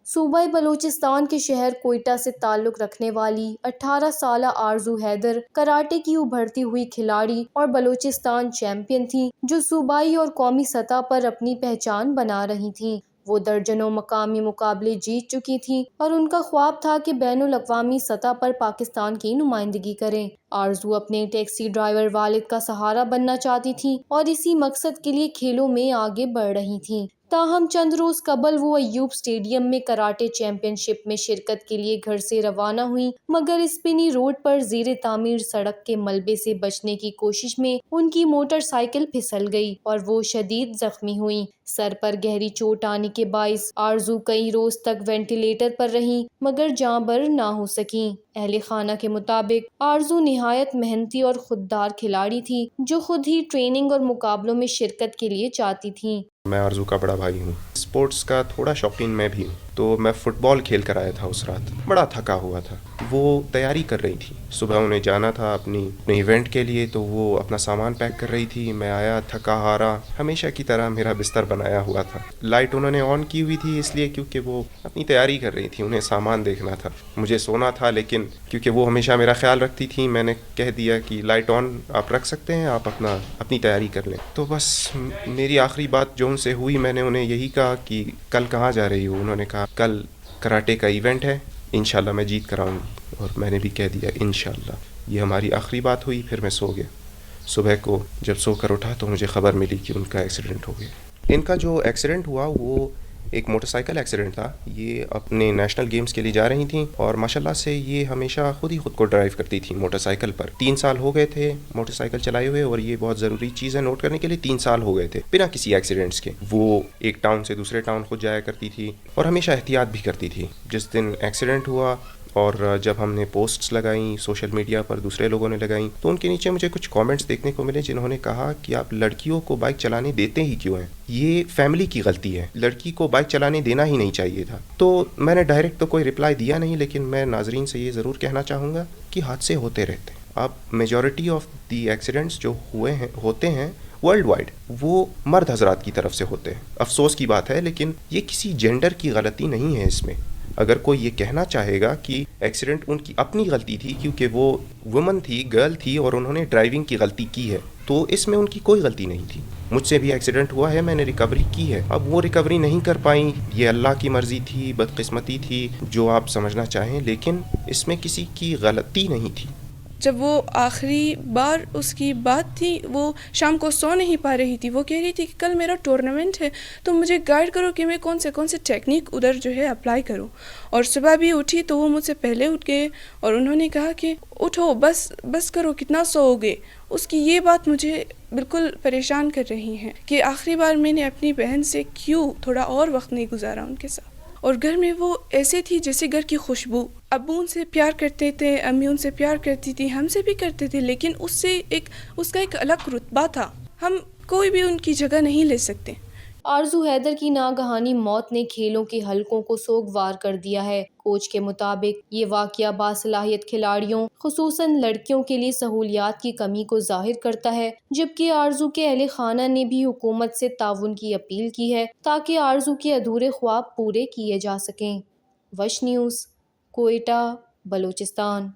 صوبہ بلوچستان کے شہر کوئٹہ سے تعلق رکھنے والی 18 سالہ آرزو حیدر کراٹے کی ابھرتی ہوئی کھلاڑی اور بلوچستان چیمپئن تھیں جو صوبائی اور قومی سطح پر اپنی پہچان بنا رہی تھیں۔ وہ درجنوں مقامی مقابلے جیت چکی تھیں اور ان کا خواب تھا کہ بین الاقوامی سطح پر پاکستان کی نمائندگی کریں۔ آرزو اپنے ٹیکسی ڈرائیور والد کا سہارا بننا چاہتی تھیں اور اسی مقصد کے لیے کھیلوں میں آگے بڑھ رہی تھیں۔ تاہم چند روز قبل وہ ایوب اسٹیڈیم میں کراٹے چیمپئن شپ میں شرکت کے لیے گھر سے روانہ ہوئیں، مگر اسپنی روڈ پر زیر تعمیر سڑک کے ملبے سے بچنے کی کوشش میں ان کی موٹر سائیکل پھسل گئی اور وہ شدید زخمی ہوئیں۔ سر پر گہری چوٹ آنے کے باعث آرزو کئی روز تک وینٹیلیٹر پر رہیں مگر جاں بر نہ ہو سکیں۔ اہل خانہ کے مطابق آرزو نہایت محنتی اور خوددار کھلاڑی تھی جو خود ہی ٹریننگ اور مقابلوں میں شرکت کے لیے چاہتی تھیں۔ میں آرزو کا بڑا بھائی ہوں۔ اسپورٹس کا تھوڑا شوقین میں بھی ہوں، تو میں فٹ بال کھیل کر آیا تھا۔ اس رات بڑا تھکا ہوا تھا، وہ تیاری کر رہی تھی، صبح انہیں جانا تھا اپنے ایونٹ کے لیے، تو وہ اپنا سامان پیک کر رہی تھی۔ میں آیا تھکا ہارا، ہمیشہ کی طرح میرا بستر بنایا ہوا تھا۔ لائٹ انہوں نے آن کی ہوئی تھی اس لیے کیونکہ وہ اپنی تیاری کر رہی تھی، انہیں سامان دیکھنا تھا۔ مجھے سونا تھا لیکن کیونکہ وہ ہمیشہ میرا خیال رکھتی تھی، میں نے کہہ دیا کہ لائٹ آن آپ رکھ سکتے ہیں، آپ اپنی تیاری کر لیں۔ تو بس میری آخری بات جو ان سے ہوئی، میں نے انہیں یہی کہا کہ کل کہاں جا رہی ہو؟ انہوں نے کہا کل کراٹے کا ایونٹ ہے، انشاءاللہ میں جیت کر آؤں گی، اور میں نے بھی کہہ دیا انشاءاللہ۔ یہ ہماری آخری بات ہوئی، پھر میں سو گیا۔ صبح کو جب سو کر اٹھا تو مجھے خبر ملی کہ ان کا ایکسیڈنٹ ہو گیا۔ ان کا جو ایکسیڈنٹ ہوا وہ ایک موٹر سائیکل ایکسیڈنٹ تھا۔ یہ اپنے نیشنل گیمز کے لیے جا رہی تھیں اور ماشاءاللہ سے یہ ہمیشہ خود کو ڈرائیو کرتی تھیں موٹر سائیکل پر۔ 3 سال ہو گئے تھے موٹر سائیکل چلائے ہوئے، اور یہ بہت ضروری چیز ہے نوٹ کرنے کے لیے، 3 سال ہو گئے تھے بنا کسی ایکسیڈنٹس کے۔ وہ ایک ٹاؤن سے دوسرے ٹاؤن خود جایا کرتی تھی اور ہمیشہ احتیاط بھی کرتی تھی۔ جس دن ایکسیڈنٹ ہوا اور جب ہم نے پوسٹس لگائیں سوشل میڈیا پر، دوسرے لوگوں نے لگائیں، تو ان کے نیچے مجھے کچھ کامنٹس دیکھنے کو ملے جنہوں نے کہا کہ آپ لڑکیوں کو بائک چلانے دیتے ہی کیوں ہیں؟ یہ فیملی کی غلطی ہے، لڑکی کو بائک چلانے دینا ہی نہیں چاہیے تھا۔ تو میں نے ڈائریکٹ تو کوئی رپلائی دیا نہیں، لیکن میں ناظرین سے یہ ضرور کہنا چاہوں گا کہ حادثے ہوتے رہتے ہیں۔ اب میجورٹی آف دی ایکسیڈنٹس جو ہوتے ہیں ورلڈ وائڈ، وہ مرد حضرات کی طرف سے ہوتے ہیں۔ افسوس کی بات ہے، لیکن یہ کسی جینڈر کی غلطی نہیں ہے۔ اس میں اگر کوئی یہ کہنا چاہے گا کہ ایکسیڈنٹ ان کی اپنی غلطی تھی کیونکہ وہ وومن تھی، گرل تھی، اور انہوں نے ڈرائیونگ کی غلطی کی ہے، تو اس میں ان کی کوئی غلطی نہیں تھی۔ مجھ سے بھی ایکسیڈنٹ ہوا ہے، میں نے ریکوری کی ہے۔ اب وہ ریکوری نہیں کر پائیں، یہ اللہ کی مرضی تھی، بدقسمتی تھی، جو آپ سمجھنا چاہیں، لیکن اس میں کسی کی غلطی نہیں تھی۔ جب وہ آخری بار اس کی بات تھی، وہ شام کو سو نہیں پا رہی تھی، وہ کہہ رہی تھی کہ کل میرا ٹورنامنٹ ہے، تو مجھے گائیڈ کرو کہ میں کون سے ٹیکنیک ادھر جو ہے اپلائی کروں۔ اور صبح بھی اٹھی تو وہ مجھ سے پہلے اٹھ گئے اور انہوں نے کہا کہ اٹھو، بس کرو، کتنا سو گے۔ اس کی یہ بات مجھے بالکل پریشان کر رہی ہیں کہ آخری بار میں نے اپنی بہن سے کیوں تھوڑا اور وقت نہیں گزارا ان کے ساتھ۔ اور گھر میں وہ ایسے تھی جیسے گھر کی خوشبو۔ ابو ان سے پیار کرتے تھے، امی ان سے پیار کرتی تھی، ہم سے بھی کرتے تھے، لیکن اس کا ایک الگ رتبہ تھا، ہم کوئی بھی ان کی جگہ نہیں لے سکتے۔ آرزو حیدر کی ناگہانی موت نے کھیلوں کے حلقوں کو سوگوار کر دیا ہے۔ کوچ کے مطابق یہ واقعہ باصلاحیت کھلاڑیوں خصوصاً لڑکیوں کے لیے سہولیات کی کمی کو ظاہر کرتا ہے، جبکہ آرزو کے اہل خانہ نے بھی حکومت سے تعاون کی اپیل کی ہے تاکہ آرزو کے ادھورے خواب پورے کیے جا سکیں۔ وش نیوز، کوئٹہ، بلوچستان۔